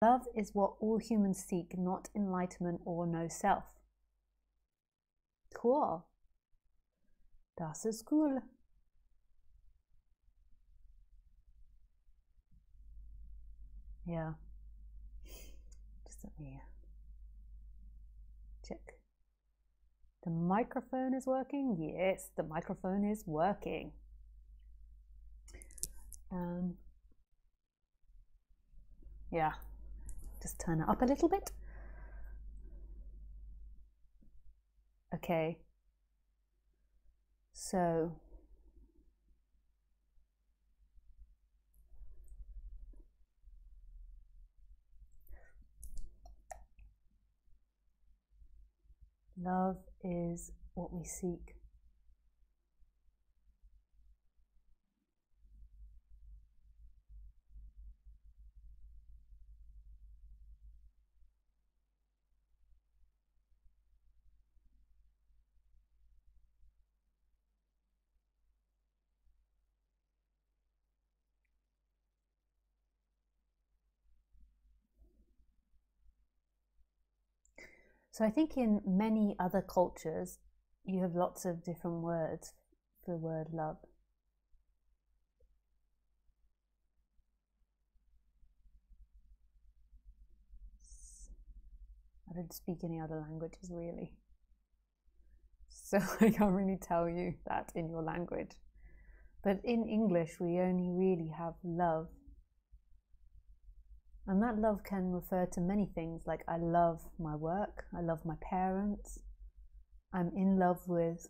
Love is what all humans seek, not enlightenment or no self. Cool. Das ist cool. Yeah. Just let me check. The microphone is working? Yes, the microphone is working. Yeah, just turn it up a little bit. Okay. So love is what we seek. So I think in many other cultures, you have lots of different words for the word love. I don't speak any other languages really, so I can't really tell you that in your language. But in English, we only really have love. And that love can refer to many things, like I love my work, I love my parents, I'm in love with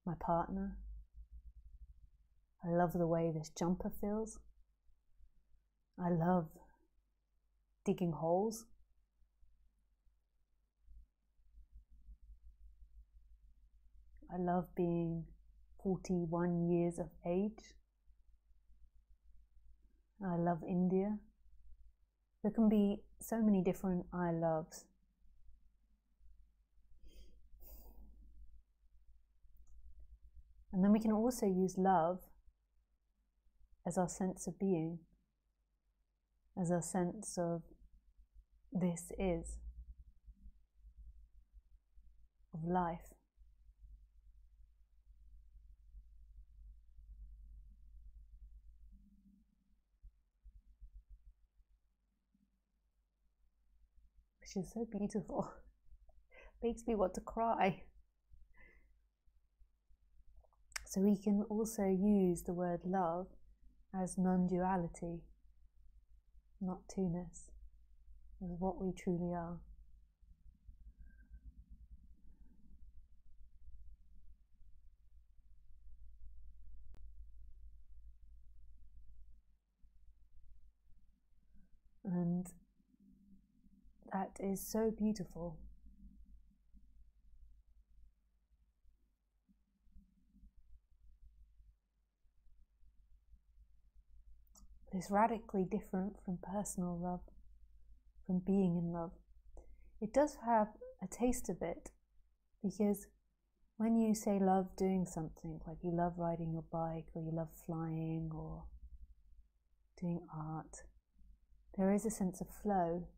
my partner, I love the way this jumper feels, I love digging holes, I love being 41 years of age, I love India. There can be so many different I loves. And then we can also use love as our sense of being, as our sense of this is, of life. Which is so beautiful. Makes me want to cry. So we can also use the word love as non-duality, not two-ness, as what we truly are. And that is so beautiful. It's radically different from personal love, from being in love. It does have a taste of it, because when you say love doing something, like you love riding your bike, or you love flying, or doing art, there is a sense of flow,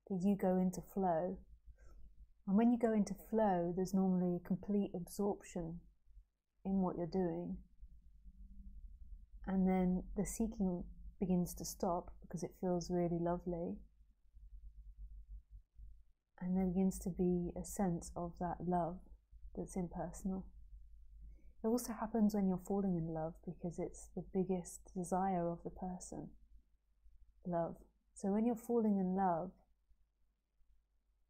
that you go into flow. And when you go into flow, there's normally a complete absorption in what you're doing. And then the seeking begins to stop because it feels really lovely. And there begins to be a sense of that love that's impersonal. It also happens when you're falling in love, because it's the biggest desire of the person, love. So when you're falling in love,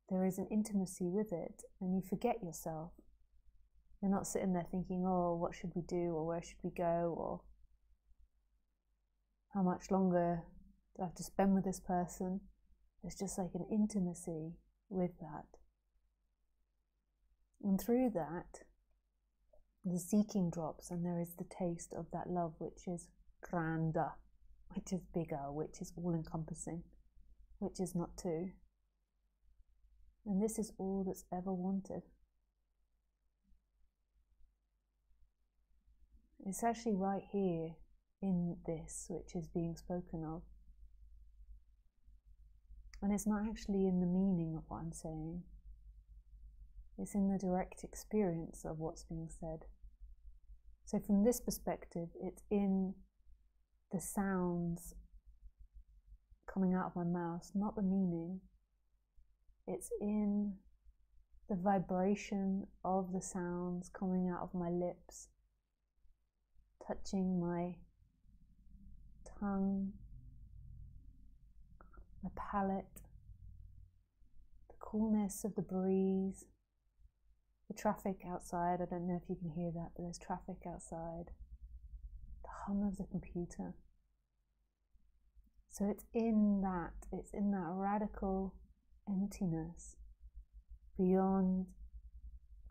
there is an intimacy with it, and you forget yourself. You're not sitting there thinking, oh, what should we do, or where should we go, or how much longer do I have to spend with this person? There's just like an intimacy with that. And through that, the seeking drops, and there is the taste of that love, which is grander, which is bigger, which is all-encompassing, which is not two. And this is all that's ever wanted. It's actually right here in this which is being spoken of. And it's not actually in the meaning of what I'm saying. It's in the direct experience of what's being said. So from this perspective, it's in the sounds coming out of my mouth, not the meaning. It's in the vibration of the sounds coming out of my lips, touching my tongue, my palate, the coolness of the breeze, the traffic outside. I don't know if you can hear that, but there's traffic outside. The hum of the computer. So it's in that radical emptiness, beyond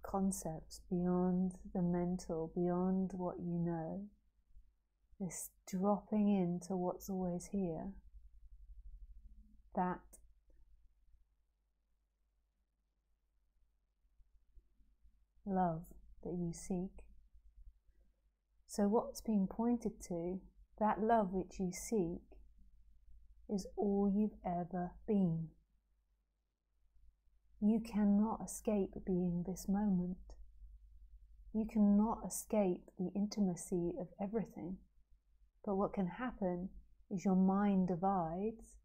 concepts, beyond the mental, beyond what you know, this dropping into what's always here, that love that you seek. So what's being pointed to, that love which you seek, is all you've ever been. You cannot escape being this moment. You cannot escape the intimacy of everything. But what can happen is your mind divides,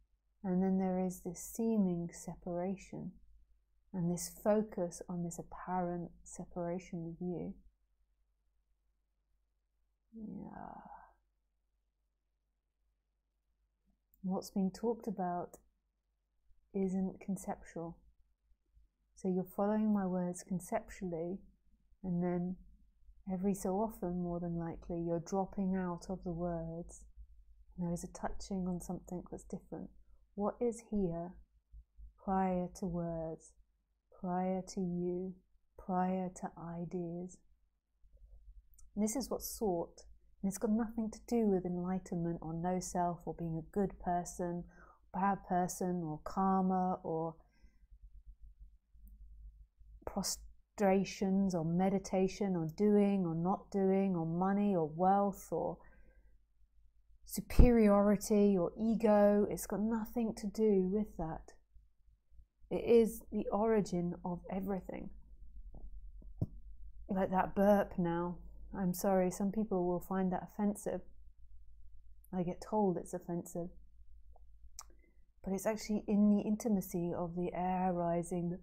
and then there is this seeming separation and this focus on this apparent separation of you. Yeah. What's being talked about isn't conceptual. So you're following my words conceptually, and then every so often, more than likely, you're dropping out of the words, and there is a touching on something that's different. What is here prior to words, prior to you, prior to ideas? And this is what's sought, and it's got nothing to do with enlightenment or no self or being a good person, bad person, or karma, or prostrations, or meditation, or doing or not doing, or money or wealth, or superiority or ego. It's got nothing to do with that. It is the origin of everything. Like that burp now. I'm sorry, some people will find that offensive. I get told it's offensive. But it's actually in the intimacy of the air rising,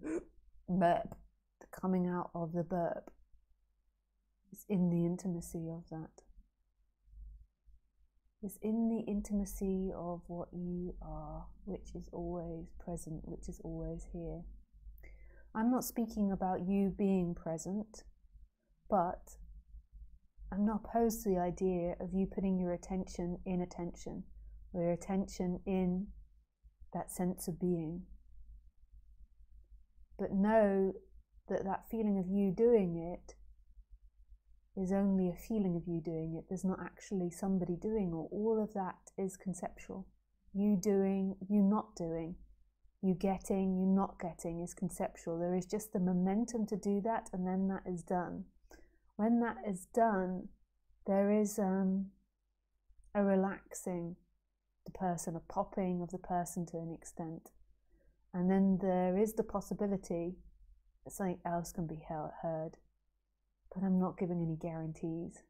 the burp, the coming out of the burp. It's in the intimacy of that. It's in the intimacy of what you are, which is always present, which is always here. I'm not speaking about you being present, but I'm not opposed to the idea of you putting your attention in attention, or your attention in that sense of being. But know that that feeling of you doing it is only a feeling of you doing it. There's not actually somebody doing, or all of that is conceptual. You doing, you not doing, you getting, you not getting is conceptual. There is just the momentum to do that, and then that is done. When that is done, there is a relaxing the person, a popping of the person to an extent. And then there is the possibility that something else can be heard. But I'm not giving any guarantees.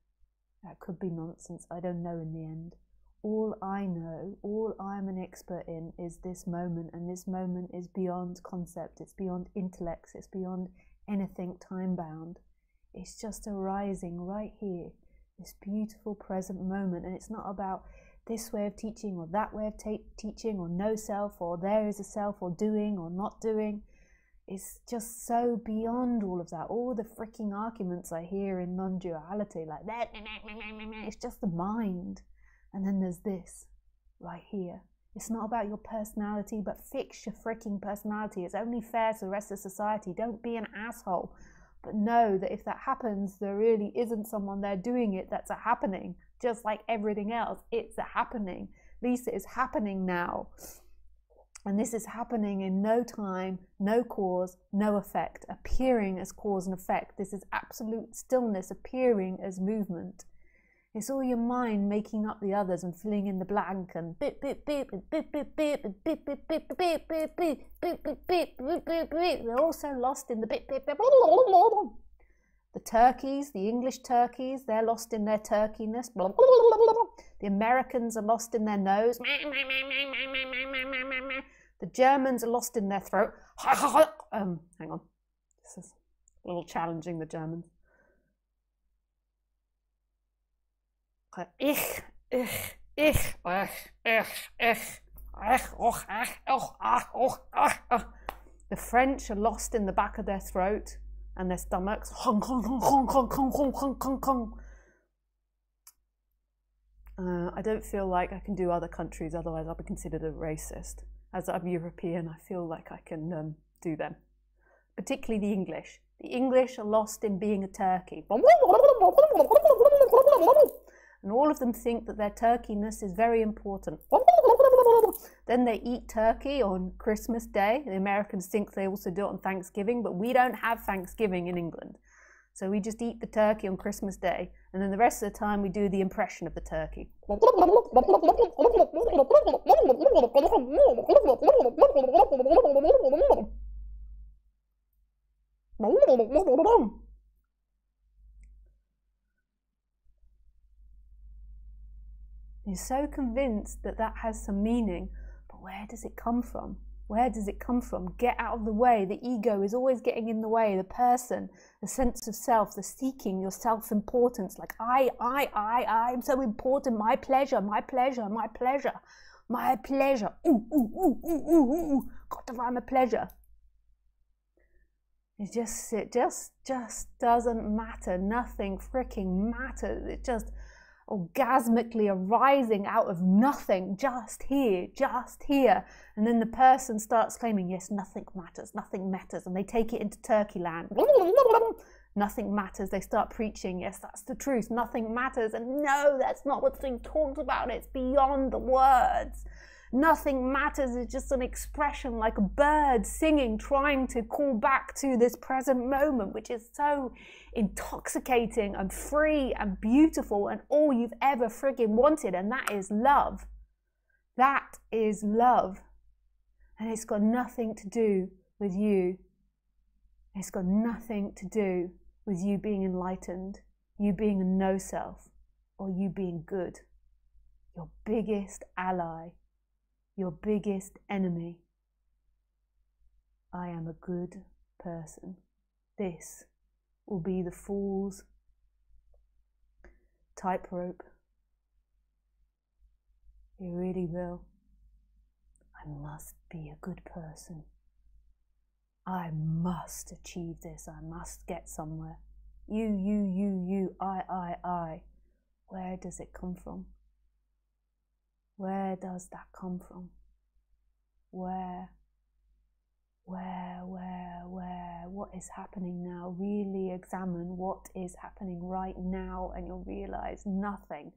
That could be nonsense. I don't know in the end. All I know, all I'm an expert in is this moment, and this moment is beyond concept, it's beyond intellect, it's beyond anything time-bound. It's just arising right here, this beautiful present moment, and it's not about this way of teaching or that way of teaching, or no self, or there is a self, or doing or not doing. It's just so beyond all of that. All the freaking arguments I hear in non-duality, like that, it's just the mind. And then there's this right here. It's not about your personality, but fix your freaking personality. It's only fair to the rest of society. Don't be an asshole. But know that if that happens, there really isn't someone there doing it. That's a happening. Just like everything else, it's a happening. Lisa is happening now. And this is happening in no time, no cause, no effect, appearing as cause and effect. This is absolute stillness appearing as movement. It's all your mind making up the others and filling in the blank and beep beep beep and beep beep beep and beep beep beep beep beep beep beep beep beep beep beep beep. They're also lost in the beep beep beep. The turkeys, the English turkeys, they're lost in their turkeyness. The Americans are lost in their nose. The Germans are lost in their throat. Hang on, this is a little challenging, the Germans. The French are lost in the back of their throat and their stomachs. I don't feel like I can do other countries, otherwise I'll be considered a racist. As I'm European, I feel like I can do them. Particularly the English. The English are lost in being a turkey. And all of them think that their turkeyness is very important. Then they eat turkey on Christmas Day. The Americans think they also do it on Thanksgiving, but we don't have Thanksgiving in England. So we just eat the turkey on Christmas Day, and then the rest of the time we do the impression of the turkey. You're so convinced that that has some meaning, but where does it come from? Where does it come from? Get out of the way. The ego is always getting in the way. The person, the sense of self, the seeking your self-importance, like I'm so important, my pleasure, my pleasure, my pleasure, my pleasure. Ooh, ooh, ooh, ooh, ooh, ooh. Got to find my pleasure. It just doesn't matter. Nothing freaking matters. It just orgasmically arising out of nothing, just here, and then the person starts claiming, yes, nothing matters, and they take it into turkey land. Nothing matters. They start preaching, yes, that's the truth, nothing matters, and no, that's not what's being talked about. It's beyond the words. Nothing matters is just an expression, like a bird singing, trying to call back to this present moment, which is so intoxicating and free and beautiful and all you've ever frigging wanted, and that is love. That is love. And it's got nothing to do with you. It's got nothing to do with you being enlightened, you being a no self, or you being good. Your biggest ally, your biggest enemy. I am a good person. This will be the fool's tightrope. It really will. I must be a good person. I must achieve this. I must get somewhere. You, I. Where does it come from? Where does that come from? Where? What is happening now? Really examine what is happening right now, and you'll realize nothing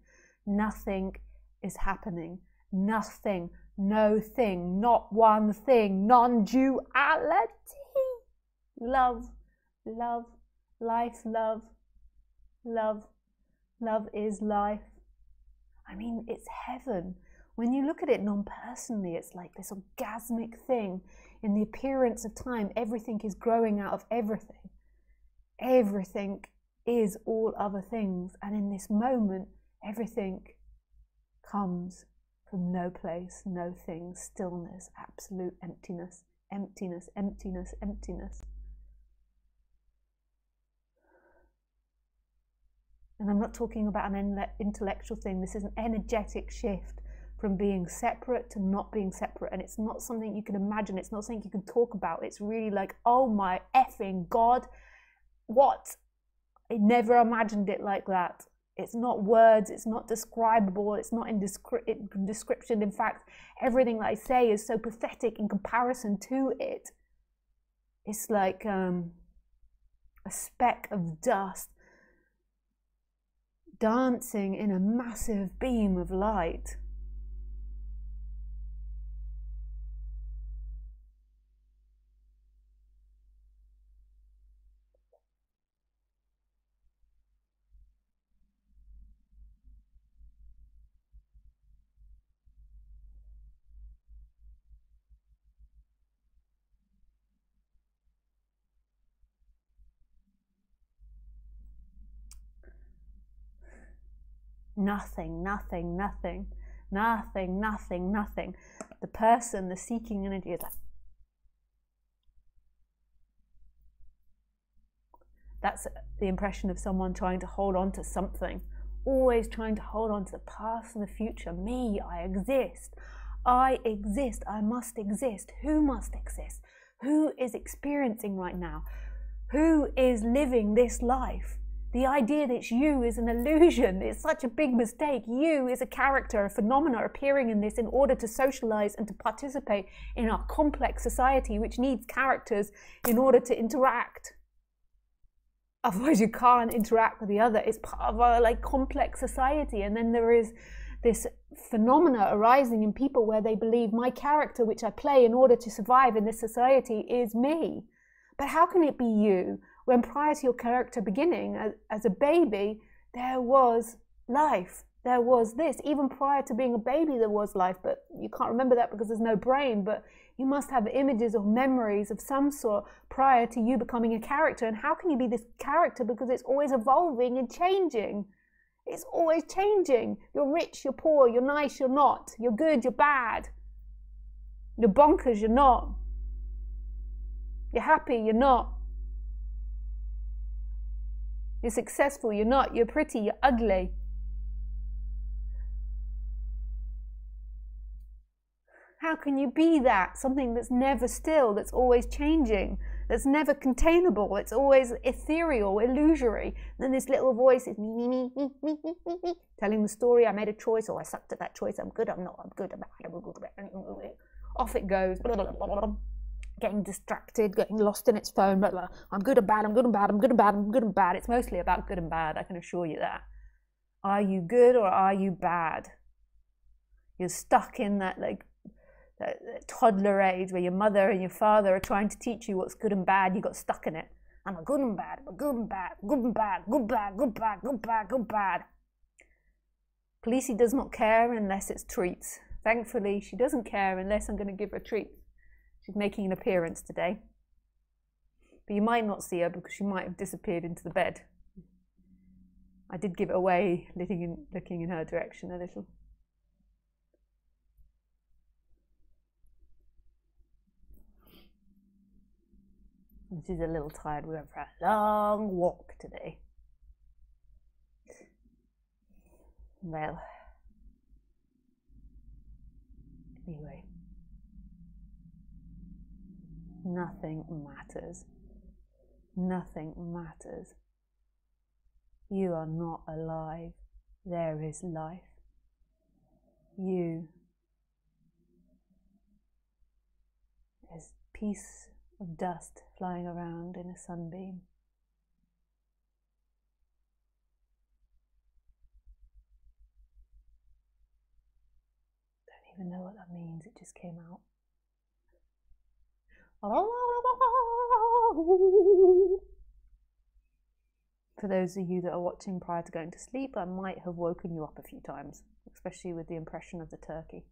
is happening. Nothing, no thing, not one thing, non-duality. Love, life, love is life. I mean, it's heaven. When you look at it non-personally, it's like this orgasmic thing. In the appearance of time, everything is growing out of everything. Everything is all other things. And in this moment, everything comes from no place, no thing, stillness, absolute emptiness, emptiness, emptiness, emptiness. And I'm not talking about an intellectual thing. This is an energetic shift from being separate to not being separate. And it's not something you can imagine. It's not something you can talk about. It's really like, oh my effing God, what? I never imagined it like that. It's not words. It's not describable. It's not in description. In fact, everything that I say is so pathetic in comparison to it. It's like a speck of dust dancing in a massive beam of light. Nothing, nothing, nothing, nothing, nothing, nothing. The person, the seeking energy is like, that's the impression of someone trying to hold on to something, always trying to hold on to the past and the future. Me, I exist. I exist. I must exist. Who must exist? Who is experiencing right now? Who is living this life? The idea that it's you is an illusion. It's such a big mistake. You is a character, a phenomena appearing in this in order to socialize and to participate in our complex society, which needs characters in order to interact. Otherwise you can't interact with the other. It's part of our like complex society. And then there is this phenomena arising in people where they believe my character, which I play in order to survive in this society, is me. But how can it be you when prior to your character beginning as a baby, there was life, there was this. Even prior to being a baby, there was life, but you can't remember that because there's no brain. But you must have images or memories of some sort prior to you becoming a character. And how can you be this character? Because it's always evolving and changing. It's always changing. You're rich, you're poor, you're nice, you're not. You're good, you're bad. You're bonkers, you're not. You're happy, you're not. You're successful, you're not. You're pretty, you're ugly. How can you be that? Something that's never still, that's always changing, that's never containable, it's always ethereal, illusory. Then this little voice is me, telling the story, I made a choice, or I sucked at that choice, I'm good, I'm not, I'm good, I'm bad, I'm good, I'm bad. Off it goes. Getting distracted, getting lost in its phone, but like, I'm good and bad, I'm good and bad, I'm good and bad, I'm good and bad. It's mostly about good and bad, I can assure you that. Are you good or are you bad? You're stuck in that like that toddler age where your mother and your father are trying to teach you what's good and bad. You got stuck in it. I'm a good and bad, I'm a good and bad, good and bad, good bad, good bad, good bad, good bad. Khaleesi does not care unless it's treats. Thankfully, she doesn't care unless I'm going to give her treats. She's making an appearance today. But you might not see her because she might have disappeared into the bed. I did give it away, looking in her direction a little. She's a little tired. We went for a long walk today. Well, anyway. Nothing matters. Nothing matters. You are not alive. There is life. You is a piece of dust flying around in a sunbeam. Don't even know what that means. It just came out. For those of you that are watching prior to going to sleep, I might have woken you up a few times, especially with the impression of the turkey.